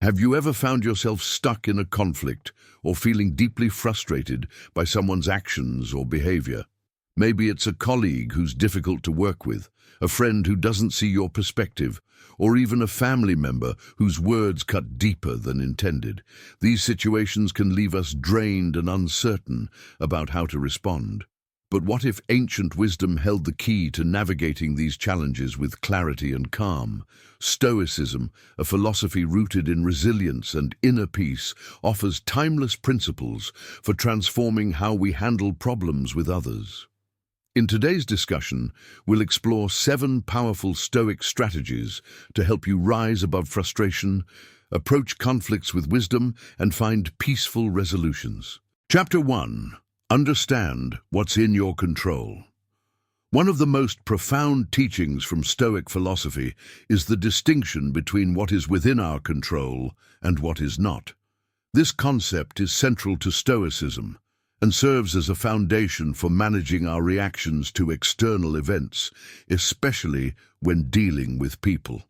Have you ever found yourself stuck in a conflict or feeling deeply frustrated by someone's actions or behavior? Maybe it's a colleague who's difficult to work with, a friend who doesn't see your perspective, or even a family member whose words cut deeper than intended. These situations can leave us drained and uncertain about how to respond. But what if ancient wisdom held the key to navigating these challenges with clarity and calm? Stoicism, a philosophy rooted in resilience and inner peace, offers timeless principles for transforming how we handle problems with others. In today's discussion, we'll explore 7 powerful Stoic strategies to help you rise above frustration, approach conflicts with wisdom, and find peaceful resolutions. Chapter 1. Understand what's in your control. One of the most profound teachings from Stoic philosophy is the distinction between what is within our control and what is not. This concept is central to Stoicism and serves as a foundation for managing our reactions to external events, especially when dealing with people.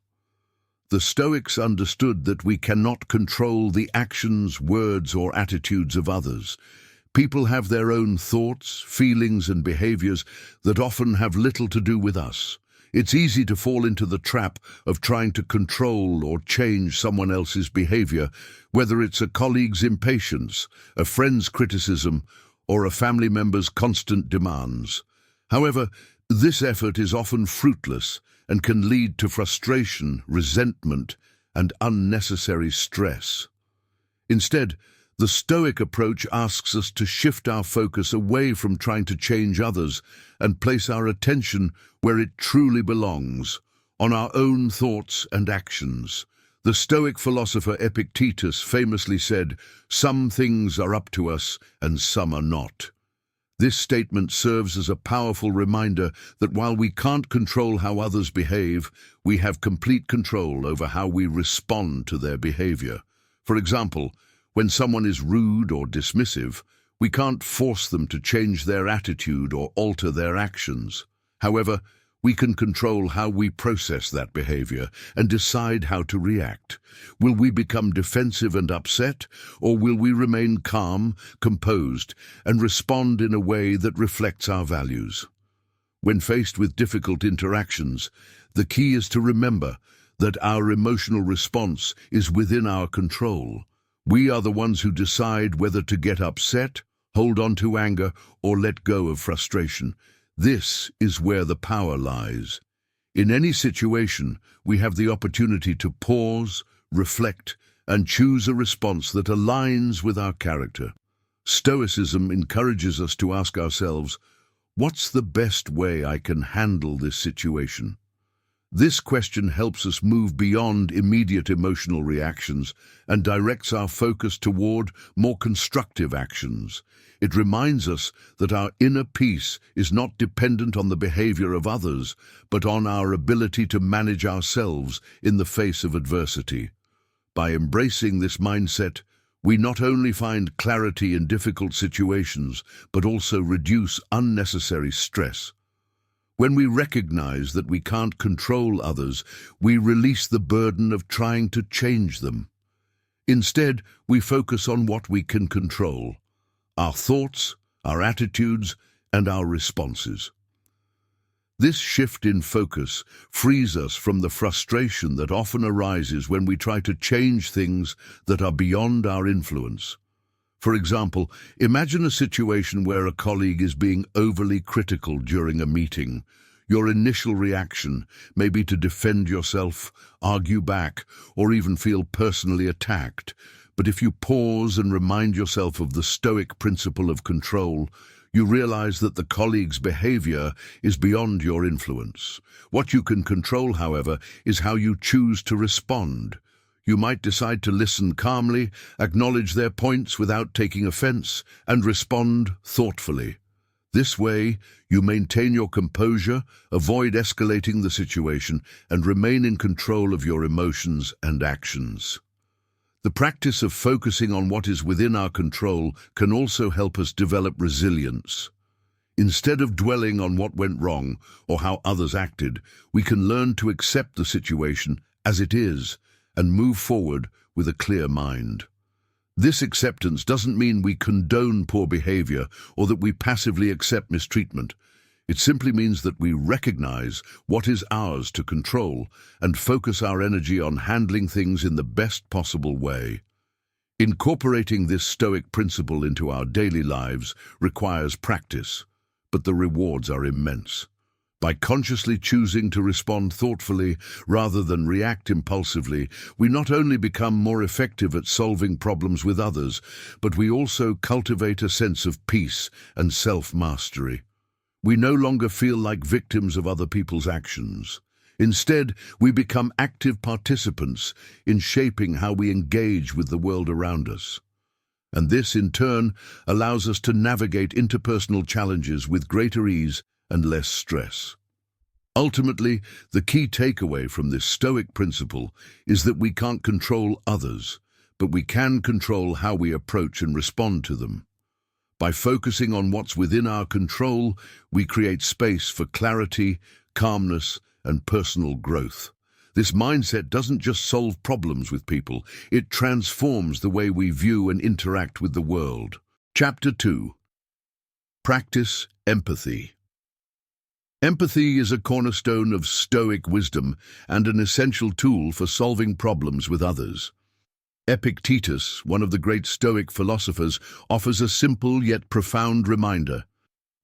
The Stoics understood that we cannot control the actions, words, or attitudes of others. People have their own thoughts, feelings, and behaviors that often have little to do with us. It's easy to fall into the trap of trying to control or change someone else's behavior, whether it's a colleague's impatience, a friend's criticism, or a family member's constant demands. However, this effort is often fruitless and can lead to frustration, resentment, and unnecessary stress. Instead, the Stoic approach asks us to shift our focus away from trying to change others and place our attention where it truly belongs, on our own thoughts and actions. The Stoic philosopher Epictetus famously said, "Some things are up to us and some are not." This statement serves as a powerful reminder that while we can't control how others behave, we have complete control over how we respond to their behavior. For example, when someone is rude or dismissive, we can't force them to change their attitude or alter their actions. However, we can control how we process that behavior and decide how to react. Will we become defensive and upset, or will we remain calm, composed, and respond in a way that reflects our values? When faced with difficult interactions, the key is to remember that our emotional response is within our control. We are the ones who decide whether to get upset, hold on to anger, or let go of frustration. This is where the power lies. In any situation, we have the opportunity to pause, reflect, and choose a response that aligns with our character. Stoicism encourages us to ask ourselves, what's the best way I can handle this situation? This question helps us move beyond immediate emotional reactions and directs our focus toward more constructive actions. It reminds us that our inner peace is not dependent on the behavior of others, but on our ability to manage ourselves in the face of adversity. By embracing this mindset, we not only find clarity in difficult situations, but also reduce unnecessary stress. When we recognize that we can't control others, we release the burden of trying to change them. Instead, we focus on what we can control: our thoughts, our attitudes, and our responses. This shift in focus frees us from the frustration that often arises when we try to change things that are beyond our influence. For example, imagine a situation where a colleague is being overly critical during a meeting. Your initial reaction may be to defend yourself, argue back, or even feel personally attacked. But if you pause and remind yourself of the Stoic principle of control, you realize that the colleague's behavior is beyond your influence. What you can control, however, is how you choose to respond. You might decide to listen calmly, acknowledge their points without taking offense, and respond thoughtfully. This way, you maintain your composure, avoid escalating the situation, and remain in control of your emotions and actions. The practice of focusing on what is within our control can also help us develop resilience. Instead of dwelling on what went wrong or how others acted, we can learn to accept the situation as it is and move forward with a clear mind. This acceptance doesn't mean we condone poor behavior or that we passively accept mistreatment. It simply means that we recognize what is ours to control and focus our energy on handling things in the best possible way. Incorporating this Stoic principle into our daily lives requires practice, but the rewards are immense. By consciously choosing to respond thoughtfully rather than react impulsively, we not only become more effective at solving problems with others, but we also cultivate a sense of peace and self-mastery. We no longer feel like victims of other people's actions. Instead, we become active participants in shaping how we engage with the world around us. And this, in turn, allows us to navigate interpersonal challenges with greater ease and less stress. Ultimately, the key takeaway from this Stoic principle is that we can't control others, but we can control how we approach and respond to them. By focusing on what's within our control, we create space for clarity, calmness, and personal growth. This mindset doesn't just solve problems with people, it transforms the way we view and interact with the world. Chapter 2. Practice empathy. Empathy is a cornerstone of Stoic wisdom and an essential tool for solving problems with others. Epictetus, one of the great Stoic philosophers, offers a simple yet profound reminder.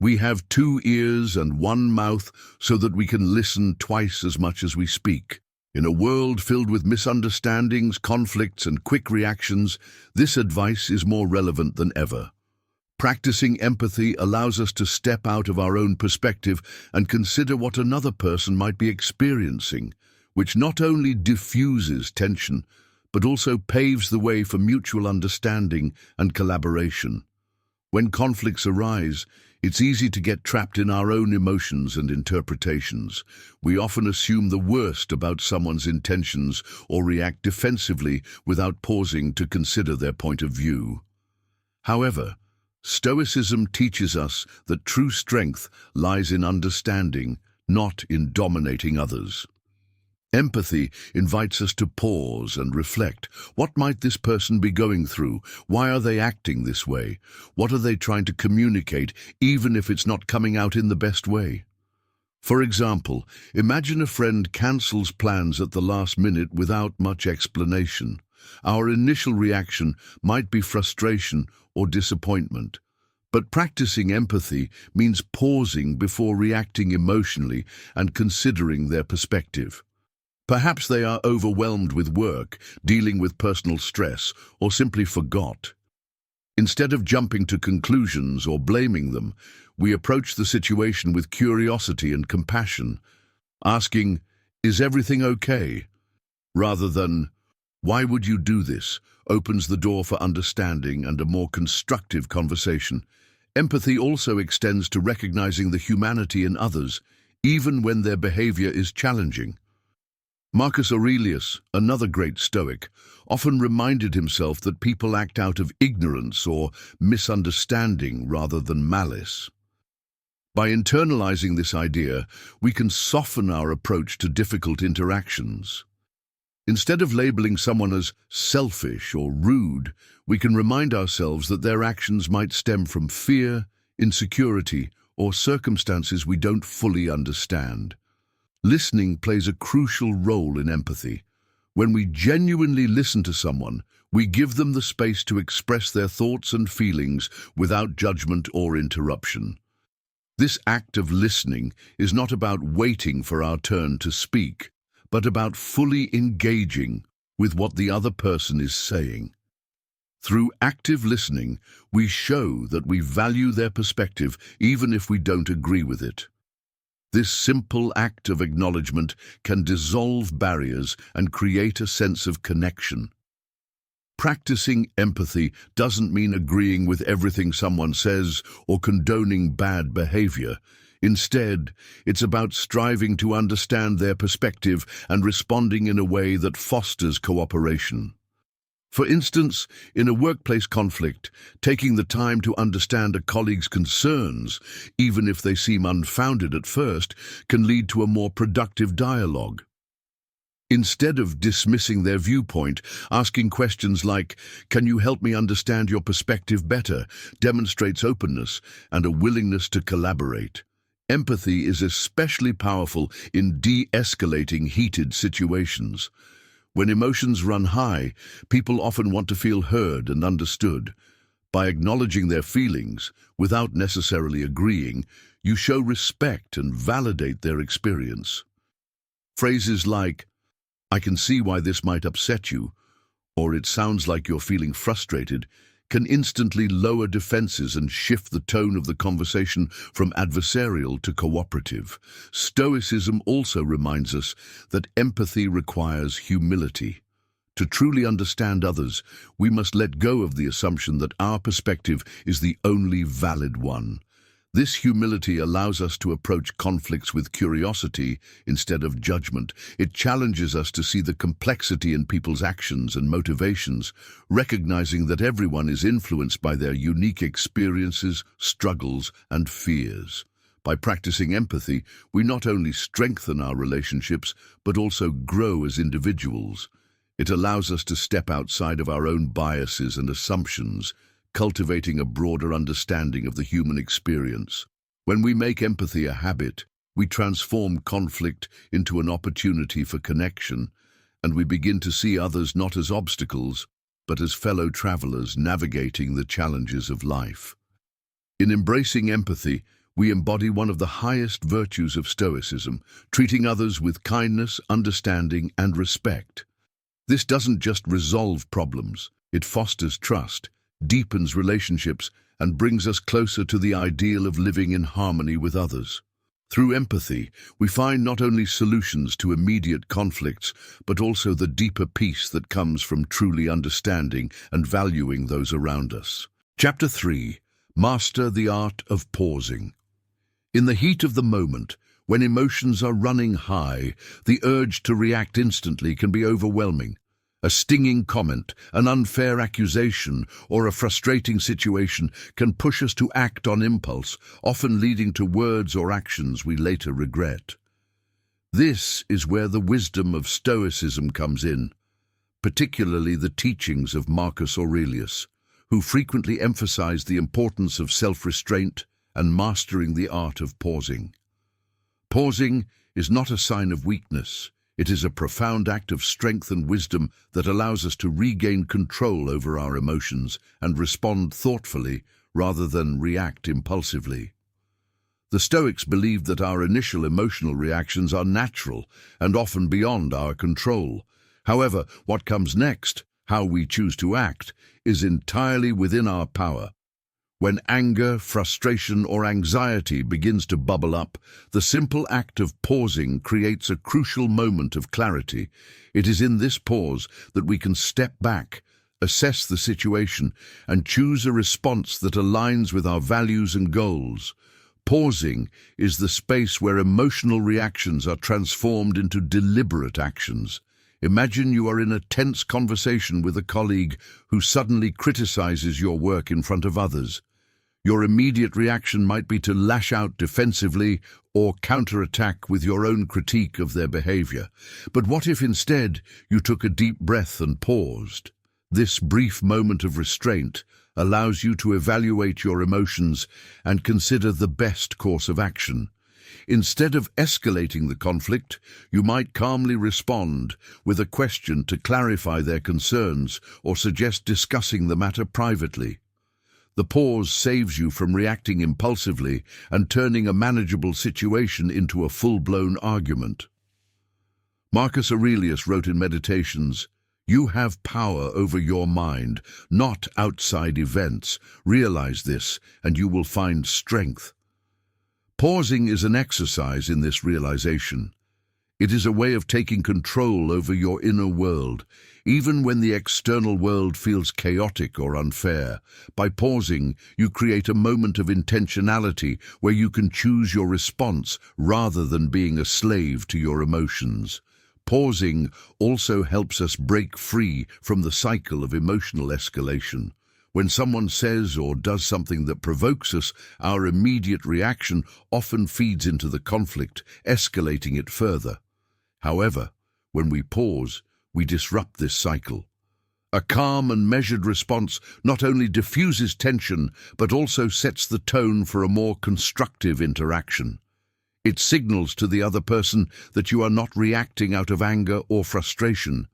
We have 2 ears and 1 mouth so that we can listen twice as much as we speak. In a world filled with misunderstandings, conflicts, and quick reactions, this advice is more relevant than ever. Practicing empathy allows us to step out of our own perspective and consider what another person might be experiencing, which not only diffuses tension, but also paves the way for mutual understanding and collaboration. When conflicts arise, it's easy to get trapped in our own emotions and interpretations. We often assume the worst about someone's intentions or react defensively without pausing to consider their point of view. However, Stoicism teaches us that true strength lies in understanding, not in dominating others. Empathy invites us to pause and reflect. What might this person be going through? Why are they acting this way? What are they trying to communicate, even if it's not coming out in the best way? For example, imagine a friend cancels plans at the last minute without much explanation. Our initial reaction might be frustration or disappointment. But practicing empathy means pausing before reacting emotionally and considering their perspective. Perhaps they are overwhelmed with work, dealing with personal stress, or simply forgot. Instead of jumping to conclusions or blaming them, we approach the situation with curiosity and compassion, asking, "Is everything okay?" rather than, "Why would you do this?" opens the door for understanding and a more constructive conversation. Empathy also extends to recognizing the humanity in others, even when their behavior is challenging. Marcus Aurelius, another great Stoic, often reminded himself that people act out of ignorance or misunderstanding rather than malice. By internalizing this idea, we can soften our approach to difficult interactions. Instead of labeling someone as selfish or rude, we can remind ourselves that their actions might stem from fear, insecurity, or circumstances we don't fully understand. Listening plays a crucial role in empathy. When we genuinely listen to someone, we give them the space to express their thoughts and feelings without judgment or interruption. This act of listening is not about waiting for our turn to speak, but about fully engaging with what the other person is saying. Through active listening, we show that we value their perspective even if we don't agree with it. This simple act of acknowledgement can dissolve barriers and create a sense of connection. Practicing empathy doesn't mean agreeing with everything someone says or condoning bad behavior. Instead, it's about striving to understand their perspective and responding in a way that fosters cooperation. For instance, in a workplace conflict, taking the time to understand a colleague's concerns, even if they seem unfounded at first, can lead to a more productive dialogue. Instead of dismissing their viewpoint, asking questions like, "Can you help me understand your perspective better?" demonstrates openness and a willingness to collaborate. Empathy is especially powerful in de-escalating heated situations. When emotions run high, people often want to feel heard and understood. By acknowledging their feelings, without necessarily agreeing, you show respect and validate their experience. Phrases like, "I can see why this might upset you," or "It sounds like you're feeling frustrated," can instantly lower defenses and shift the tone of the conversation from adversarial to cooperative. Stoicism also reminds us that empathy requires humility. To truly understand others, we must let go of the assumption that our perspective is the only valid one. This humility allows us to approach conflicts with curiosity instead of judgment. It challenges us to see the complexity in people's actions and motivations, recognizing that everyone is influenced by their unique experiences, struggles, and fears. By practicing empathy, we not only strengthen our relationships, but also grow as individuals. It allows us to step outside of our own biases and assumptions, cultivating a broader understanding of the human experience. When we make empathy a habit, we transform conflict into an opportunity for connection, and we begin to see others not as obstacles, but as fellow travelers navigating the challenges of life. In embracing empathy, we embody one of the highest virtues of Stoicism, treating others with kindness, understanding, and respect. This doesn't just resolve problems, it fosters trust, deepens relationships, and brings us closer to the ideal of living in harmony with others. Through empathy, we find not only solutions to immediate conflicts, but also the deeper peace that comes from truly understanding and valuing those around us. Chapter 3. Master the Art of Pausing. In the heat of the moment, when emotions are running high, the urge to react instantly can be overwhelming. A stinging comment, an unfair accusation, or a frustrating situation can push us to act on impulse, often leading to words or actions we later regret. This is where the wisdom of Stoicism comes in, particularly the teachings of Marcus Aurelius, who frequently emphasized the importance of self-restraint and mastering the art of pausing. Pausing is not a sign of weakness. It is a profound act of strength and wisdom that allows us to regain control over our emotions and respond thoughtfully rather than react impulsively. The Stoics believed that our initial emotional reactions are natural and often beyond our control. However, what comes next, how we choose to act, is entirely within our power. When anger, frustration, or anxiety begins to bubble up, the simple act of pausing creates a crucial moment of clarity. It is in this pause that we can step back, assess the situation, and choose a response that aligns with our values and goals. Pausing is the space where emotional reactions are transformed into deliberate actions. Imagine you are in a tense conversation with a colleague who suddenly criticizes your work in front of others. Your immediate reaction might be to lash out defensively or counterattack with your own critique of their behavior. But what if instead you took a deep breath and paused? This brief moment of restraint allows you to evaluate your emotions and consider the best course of action. Instead of escalating the conflict, you might calmly respond with a question to clarify their concerns or suggest discussing the matter privately. The pause saves you from reacting impulsively and turning a manageable situation into a full-blown argument. Marcus Aurelius wrote in Meditations, "You have power over your mind, not outside events. Realize this, and you will find strength." Pausing is an exercise in this realization. It is a way of taking control over your inner world, even when the external world feels chaotic or unfair. By pausing, you create a moment of intentionality where you can choose your response rather than being a slave to your emotions. Pausing also helps us break free from the cycle of emotional escalation. When someone says or does something that provokes us, our immediate reaction often feeds into the conflict, escalating it further. However, When we pause, we disrupt this cycle. A calm and measured response not only diffuses tension, but also sets the tone for a more constructive interaction. It signals to the other person that you are not reacting out of anger or frustration,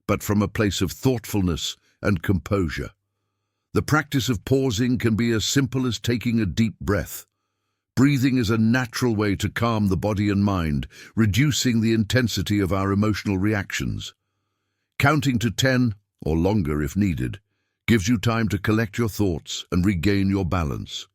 but from a place of thoughtfulness and composure. The practice of pausing can be as simple as taking a deep breath. Breathing is a natural way to calm the body and mind, reducing the intensity of our emotional reactions. Counting to 10, or longer if needed, gives you time to collect your thoughts and regain your balance.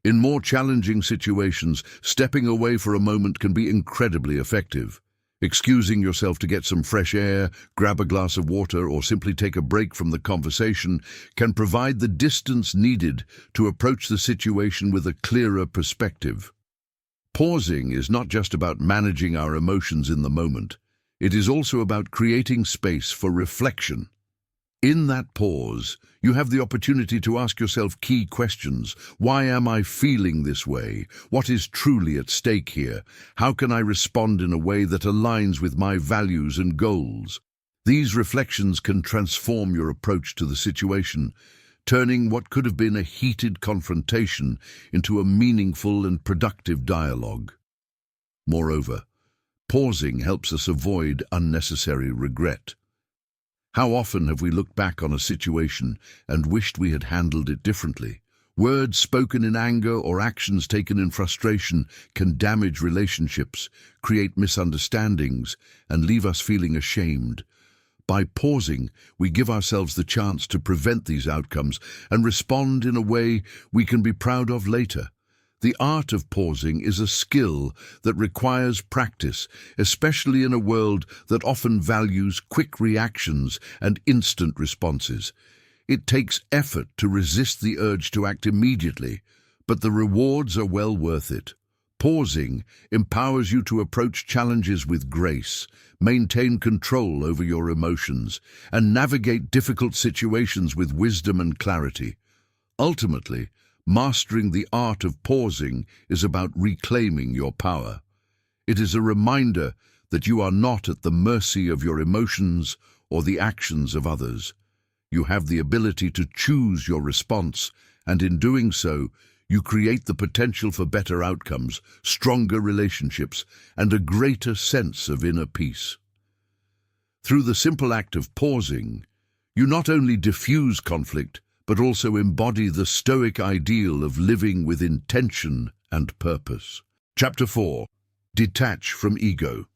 In more challenging situations, stepping away for a moment can be incredibly effective. Excusing yourself to get some fresh air, grab a glass of water, or simply take a break from the conversation can provide the distance needed to approach the situation with a clearer perspective. Pausing is not just about managing our emotions in the moment. It is also about creating space for reflection. In that pause, you have the opportunity to ask yourself key questions. Why am I feeling this way? What is truly at stake here? How can I respond in a way that aligns with my values and goals? These reflections can transform your approach to the situation, turning what could have been a heated confrontation into a meaningful and productive dialogue. Moreover, pausing helps us avoid unnecessary regret. How often have we looked back on a situation and wished we had handled it differently? Words spoken in anger or actions taken in frustration can damage relationships, create misunderstandings, and leave us feeling ashamed. By pausing, we give ourselves the chance to prevent these outcomes and respond in a way we can be proud of later. The art of pausing is a skill that requires practice, especially in a world that often values quick reactions and instant responses. It takes effort to resist the urge to act immediately, but the rewards are well worth it. Pausing empowers you to approach challenges with grace, maintain control over your emotions, and navigate difficult situations with wisdom and clarity. Ultimately, mastering the art of pausing is about reclaiming your power. It is a reminder that you are not at the mercy of your emotions or the actions of others. You have the ability to choose your response, and in doing so, you create the potential for better outcomes, stronger relationships, and a greater sense of inner peace. Through the simple act of pausing, you not only diffuse conflict, but also embody the Stoic ideal of living with intention and purpose. Chapter 4. Detach from ego.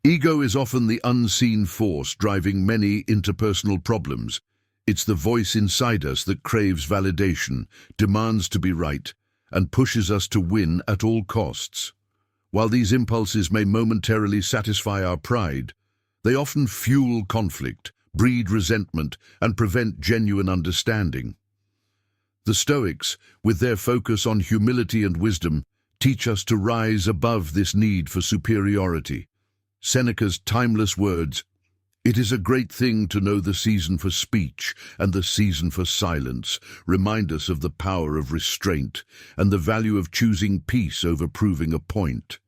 Ego is often the unseen force driving many interpersonal problems. It's the voice inside us that craves validation, demands to be right, and pushes us to win at all costs. While these impulses may momentarily satisfy our pride, they often fuel conflict, breed resentment, and prevent genuine understanding. The Stoics, with their focus on humility and wisdom, teach us to rise above this need for superiority. Seneca's timeless words, "It is a great thing to know the season for speech and the season for silence," remind us of the power of restraint and the value of choosing peace over proving a point.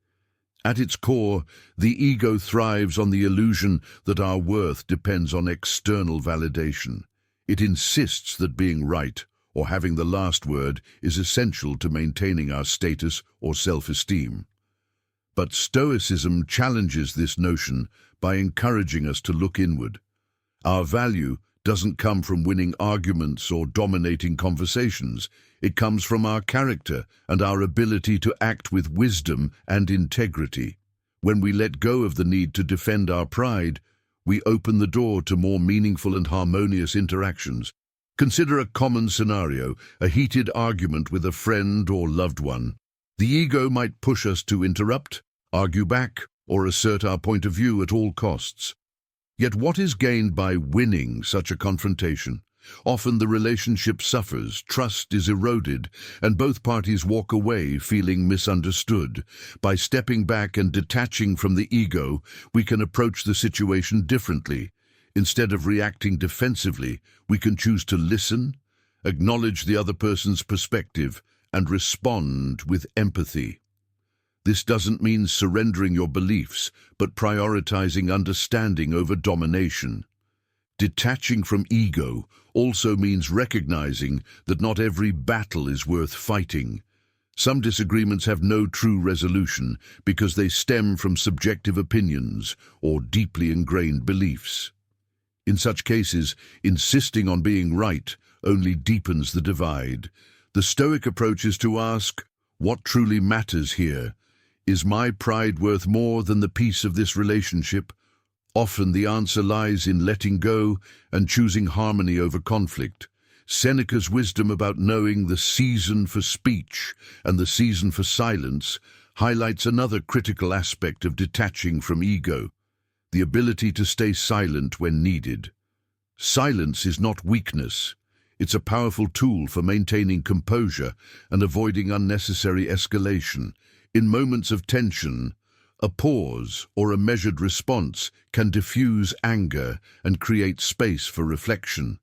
At its core, the ego thrives on the illusion that our worth depends on external validation. It insists that being right or having the last word is essential to maintaining our status or self-esteem. But Stoicism challenges this notion by encouraging us to look inward. Our value doesn't come from winning arguments or dominating conversations. It comes from our character and our ability to act with wisdom and integrity. When we let go of the need to defend our pride, we open the door to more meaningful and harmonious interactions. Consider a common scenario, a heated argument with a friend or loved one. The ego might push us to interrupt, argue back, or assert our point of view at all costs. Yet what is gained by winning such a confrontation? Often the relationship suffers, trust is eroded, and both parties walk away feeling misunderstood. By stepping back and detaching from the ego, we can approach the situation differently. Instead of reacting defensively, we can choose to listen, acknowledge the other person's perspective, and respond with empathy. This doesn't mean surrendering your beliefs, but prioritizing understanding over domination. Detaching from ego also means recognizing that not every battle is worth fighting. Some disagreements have no true resolution because they stem from subjective opinions or deeply ingrained beliefs. In such cases, insisting on being right only deepens the divide. The Stoic approach is to ask, what truly matters here? Is my pride worth more than the peace of this relationship? Often the answer lies in letting go and choosing harmony over conflict. Seneca's wisdom about knowing the season for speech and the season for silence highlights another critical aspect of detaching from ego, the ability to stay silent when needed. Silence is not weakness. It's a powerful tool for maintaining composure and avoiding unnecessary escalation. In moments of tension, a pause or a measured response can diffuse anger and create space for reflection.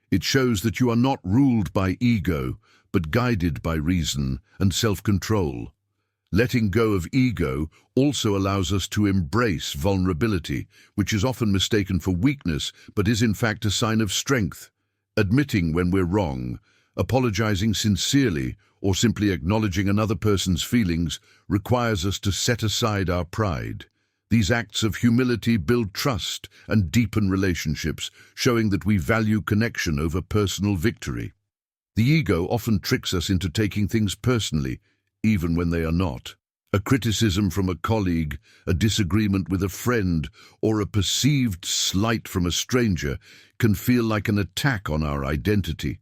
It shows that you are not ruled by ego, but guided by reason and self-control. Letting go of ego also allows us to embrace vulnerability, which is often mistaken for weakness, but is in fact a sign of strength. Admitting when we're wrong, apologizing sincerely, or simply acknowledging another person's feelings requires us to set aside our pride. These acts of humility build trust and deepen relationships, showing that we value connection over personal victory. The ego often tricks us into taking things personally, even when they are not. A criticism from a colleague, a disagreement with a friend, or a perceived slight from a stranger can feel like an attack on our identity.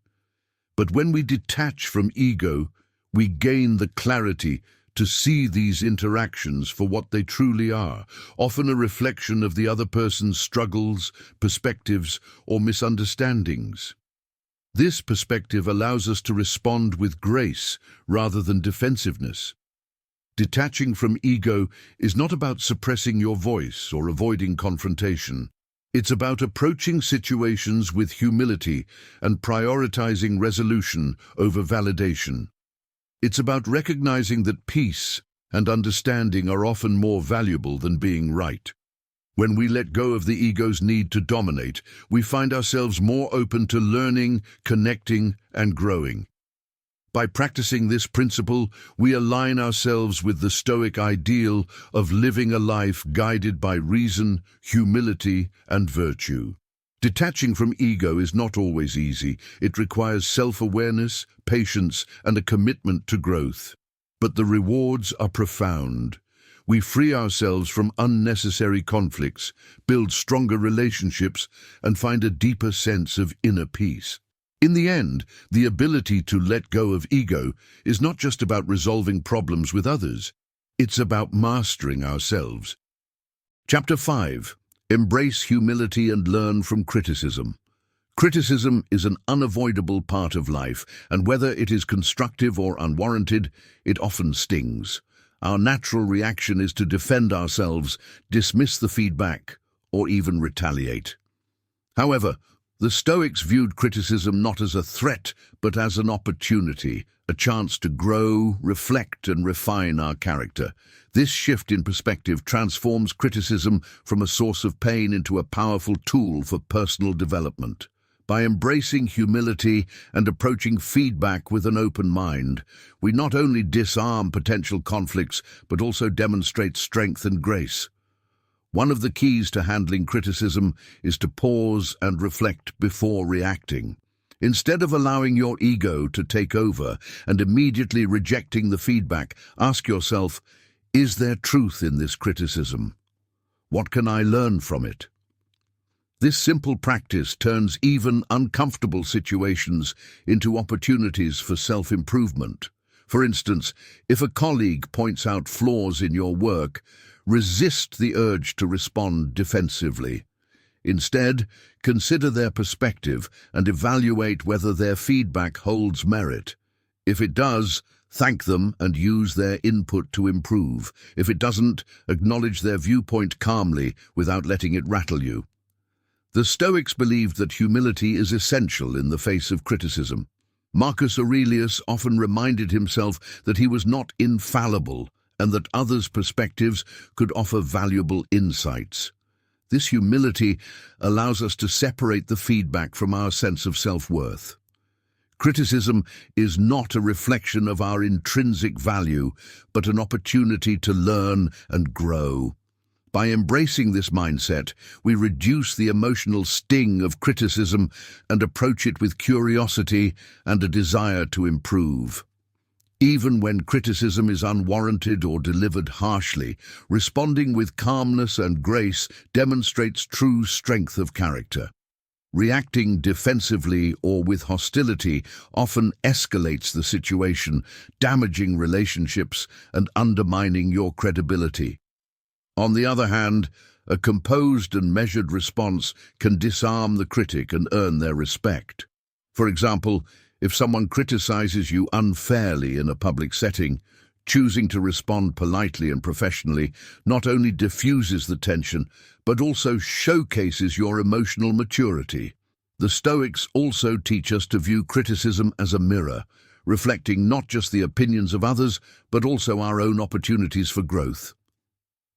But when we detach from ego, we gain the clarity to see these interactions for what they truly are, often a reflection of the other person's struggles, perspectives, or misunderstandings. This perspective allows us to respond with grace rather than defensiveness. Detaching from ego is not about suppressing your voice or avoiding confrontation. It's about approaching situations with humility and prioritizing resolution over validation. It's about recognizing that peace and understanding are often more valuable than being right. When we let go of the ego's need to dominate, we find ourselves more open to learning, connecting, and growing. By practicing this principle, we align ourselves with the Stoic ideal of living a life guided by reason, humility, and virtue. Detaching from ego is not always easy. It requires self-awareness, patience, and a commitment to growth. But the rewards are profound. We free ourselves from unnecessary conflicts, build stronger relationships, and find a deeper sense of inner peace. In the end, the ability to let go of ego is not just about resolving problems with others. It's about mastering ourselves. Chapter 5. Embrace humility and learn from criticism. Criticism is an unavoidable part of life, and whether it is constructive or unwarranted, it often stings. Our natural reaction is to defend ourselves, dismiss the feedback, or even retaliate. However, the Stoics viewed criticism not as a threat, but as an opportunity, a chance to grow, reflect, and refine our character. This shift in perspective transforms criticism from a source of pain into a powerful tool for personal development. By embracing humility and approaching feedback with an open mind, we not only disarm potential conflicts, but also demonstrate strength and grace. One of the keys to handling criticism is to pause and reflect before reacting. Instead of allowing your ego to take over and immediately rejecting the feedback, ask yourself, is there truth in this criticism? What can I learn from it? This simple practice turns even uncomfortable situations into opportunities for self-improvement. For instance, if a colleague points out flaws in your work, resist the urge to respond defensively. Instead, consider their perspective and evaluate whether their feedback holds merit. If it does, thank them and use their input to improve. If it doesn't, acknowledge their viewpoint calmly without letting it rattle you. The Stoics believed that humility is essential in the face of criticism. Marcus Aurelius often reminded himself that he was not infallible and that others' perspectives could offer valuable insights. This humility allows us to separate the feedback from our sense of self-worth. Criticism is not a reflection of our intrinsic value, but an opportunity to learn and grow. By embracing this mindset, we reduce the emotional sting of criticism and approach it with curiosity and a desire to improve. Even when criticism is unwarranted or delivered harshly, responding with calmness and grace demonstrates true strength of character. Reacting defensively or with hostility often escalates the situation, damaging relationships and undermining your credibility. On the other hand, a composed and measured response can disarm the critic and earn their respect. For example, if someone criticizes you unfairly in a public setting, choosing to respond politely and professionally not only diffuses the tension, but also showcases your emotional maturity. The Stoics also teach us to view criticism as a mirror, reflecting not just the opinions of others, but also our own opportunities for growth.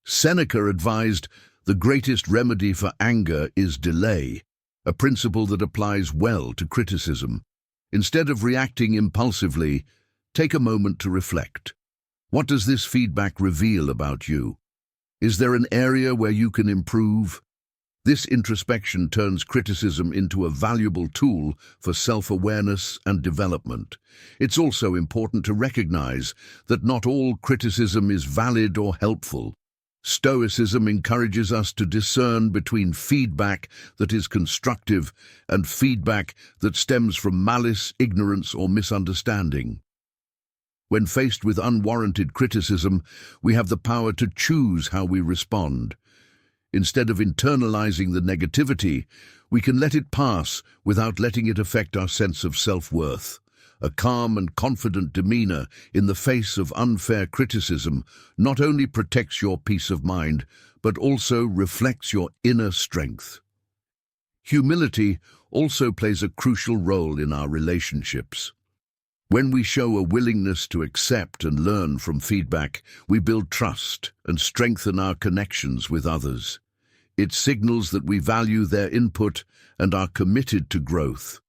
Seneca advised, "The greatest remedy for anger is delay," a principle that applies well to criticism. Instead of reacting impulsively, take a moment to reflect. What does this feedback reveal about you? Is there an area where you can improve? This introspection turns criticism into a valuable tool for self-awareness and development. It's also important to recognize that not all criticism is valid or helpful. Stoicism encourages us to discern between feedback that is constructive and feedback that stems from malice, ignorance, or misunderstanding. When faced with unwarranted criticism, we have the power to choose how we respond. Instead of internalizing the negativity, we can let it pass without letting it affect our sense of self-worth. A calm and confident demeanor in the face of unfair criticism not only protects your peace of mind, but also reflects your inner strength. Humility also plays a crucial role in our relationships. When we show a willingness to accept and learn from feedback, we build trust and strengthen our connections with others. It signals that we value their input and are committed to growth.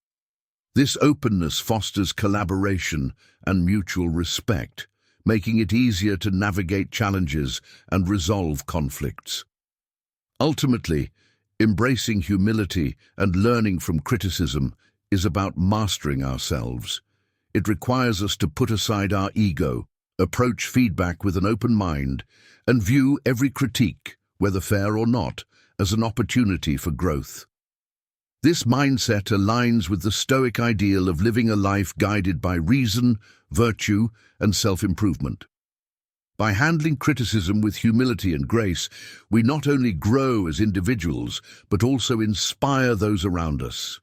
This openness fosters collaboration and mutual respect, making it easier to navigate challenges and resolve conflicts. Ultimately, embracing humility and learning from criticism is about mastering ourselves. It requires us to put aside our ego, approach feedback with an open mind, and view every critique, whether fair or not, as an opportunity for growth. This mindset aligns with the Stoic ideal of living a life guided by reason, virtue, and self-improvement. By handling criticism with humility and grace, we not only grow as individuals, but also inspire those around us.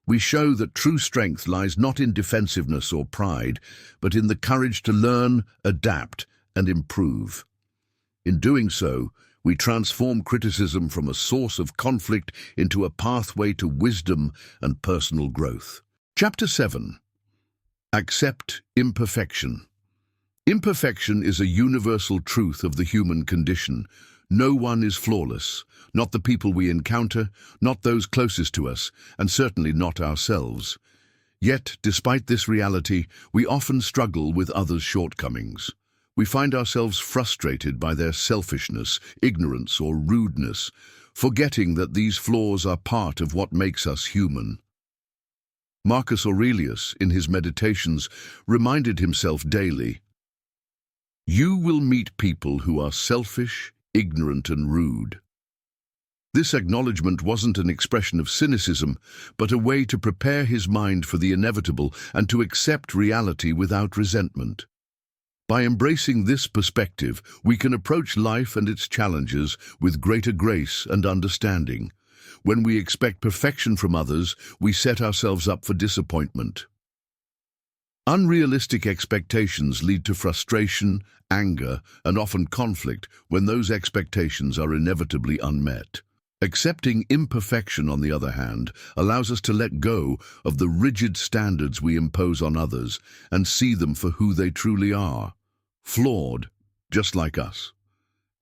We show that true strength lies not in defensiveness or pride, but in the courage to learn, adapt, and improve. In doing so, we transform criticism from a source of conflict into a pathway to wisdom and personal growth. Chapter 7. Accept imperfection. Imperfection is a universal truth of the human condition. No one is flawless, not the people we encounter, not those closest to us, and certainly not ourselves. Yet, despite this reality, we often struggle with others' shortcomings. We find ourselves frustrated by their selfishness, ignorance, or rudeness, forgetting that these flaws are part of what makes us human. Marcus Aurelius, in his Meditations, reminded himself daily, "You will meet people who are selfish, ignorant, and rude." This acknowledgement wasn't an expression of cynicism, but a way to prepare his mind for the inevitable and to accept reality without resentment. By embracing this perspective, we can approach life and its challenges with greater grace and understanding. When we expect perfection from others, we set ourselves up for disappointment. Unrealistic expectations lead to frustration, anger, and often conflict when those expectations are inevitably unmet. Accepting imperfection, on the other hand, allows us to let go of the rigid standards we impose on others and see them for who they truly are, flawed, just like us.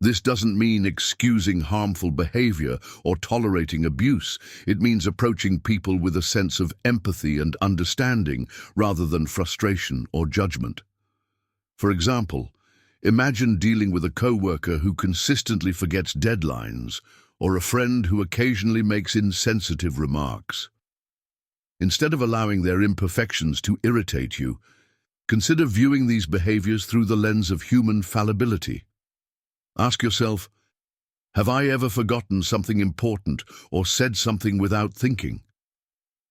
This doesn't mean excusing harmful behavior or tolerating abuse. It means approaching people with a sense of empathy and understanding rather than frustration or judgment. For example, imagine dealing with a coworker who consistently forgets deadlines or a friend who occasionally makes insensitive remarks. Instead of allowing their imperfections to irritate you, consider viewing these behaviors through the lens of human fallibility. Ask yourself, have I ever forgotten something important or said something without thinking?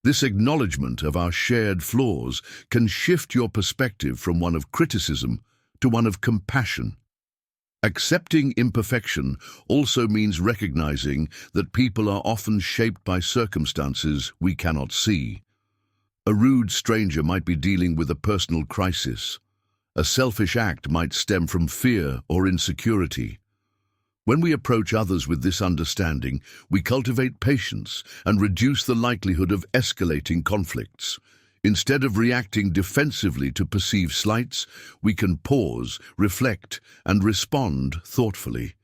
This acknowledgement of our shared flaws can shift your perspective from one of criticism to one of compassion. Accepting imperfection also means recognizing that people are often shaped by circumstances we cannot see. A rude stranger might be dealing with a personal crisis. A selfish act might stem from fear or insecurity. When we approach others with this understanding, we cultivate patience and reduce the likelihood of escalating conflicts. Instead of reacting defensively to perceived slights, we can pause, reflect, and respond thoughtfully.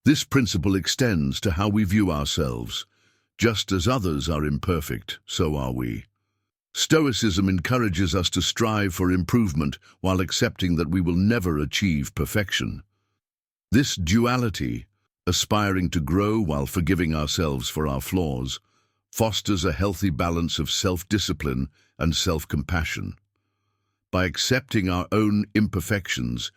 This principle extends to how we view ourselves. Just as others are imperfect, so are we. Stoicism encourages us to strive for improvement while accepting that we will never achieve perfection. This duality, aspiring to grow while forgiving ourselves for our flaws, fosters a healthy balance of self-discipline and self-compassion. By accepting our own imperfections,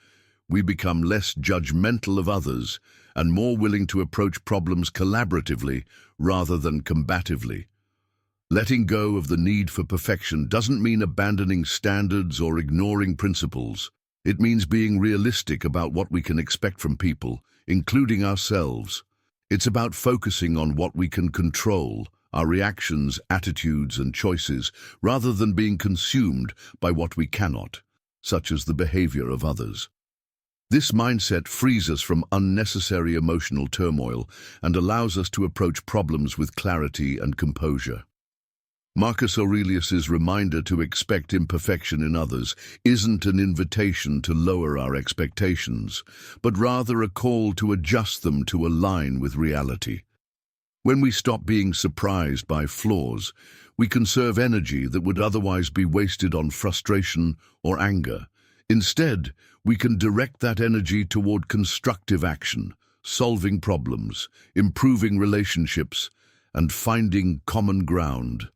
we become less judgmental of others and more willing to approach problems collaboratively rather than combatively. Letting go of the need for perfection doesn't mean abandoning standards or ignoring principles. It means being realistic about what we can expect from people, including ourselves. It's about focusing on what we can control, our reactions, attitudes, and choices, rather than being consumed by what we cannot, such as the behavior of others. This mindset frees us from unnecessary emotional turmoil and allows us to approach problems with clarity and composure. Marcus Aurelius's reminder to expect imperfection in others isn't an invitation to lower our expectations, but rather a call to adjust them to align with reality. When we stop being surprised by flaws, we conserve energy that would otherwise be wasted on frustration or anger. Instead, we can direct that energy toward constructive action, solving problems, improving relationships, and finding common ground.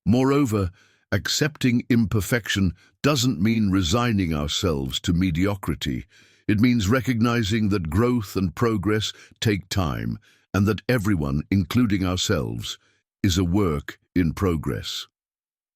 Moreover, accepting imperfection doesn't mean resigning ourselves to mediocrity. It means recognizing that growth and progress take time and that everyone, including ourselves, is a work in progress.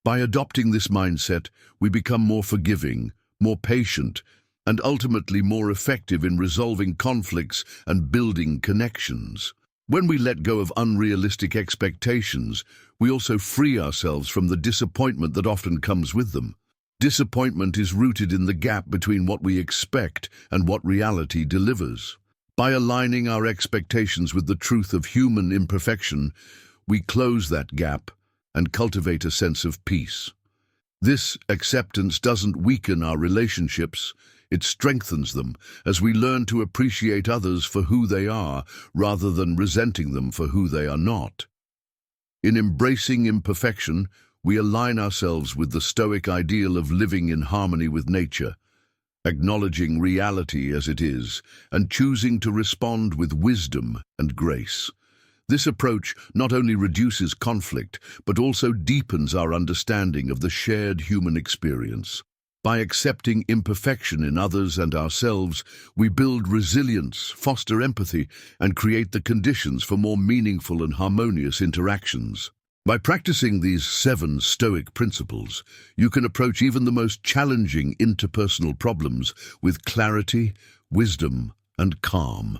By adopting this mindset, we become more forgiving, more patient, and ultimately more effective in resolving conflicts and building connections. When we let go of unrealistic expectations, we also free ourselves from the disappointment that often comes with them. Disappointment is rooted in the gap between what we expect and what reality delivers. By aligning our expectations with the truth of human imperfection, we close that gap and cultivate a sense of peace. This acceptance doesn't weaken our relationships, it strengthens them as we learn to appreciate others for who they are rather than resenting them for who they are not. In embracing imperfection, we align ourselves with the Stoic ideal of living in harmony with nature, acknowledging reality as it is and choosing to respond with wisdom and grace. This approach not only reduces conflict, but also deepens our understanding of the shared human experience. By accepting imperfection in others and ourselves, we build resilience, foster empathy, and create the conditions for more meaningful and harmonious interactions. By practicing these 7 Stoic principles, you can approach even the most challenging interpersonal problems with clarity, wisdom, and calm.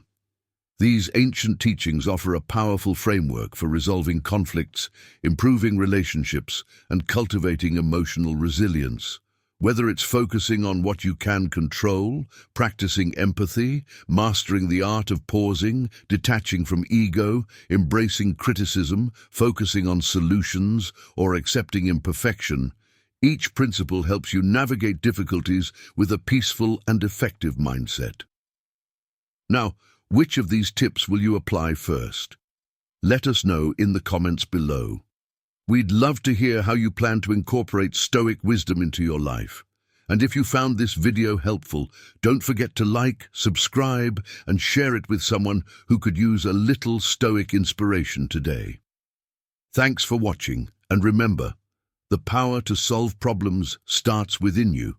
These ancient teachings offer a powerful framework for resolving conflicts, improving relationships, and cultivating emotional resilience. Whether it's focusing on what you can control, practicing empathy, mastering the art of pausing, detaching from ego, embracing criticism, focusing on solutions, or accepting imperfection, each principle helps you navigate difficulties with a peaceful and effective mindset. Now, which of these tips will you apply first? Let us know in the comments below. We'd love to hear how you plan to incorporate Stoic wisdom into your life. And if you found this video helpful, don't forget to like, subscribe, and share it with someone who could use a little Stoic inspiration today. Thanks for watching, and remember, the power to solve problems starts within you.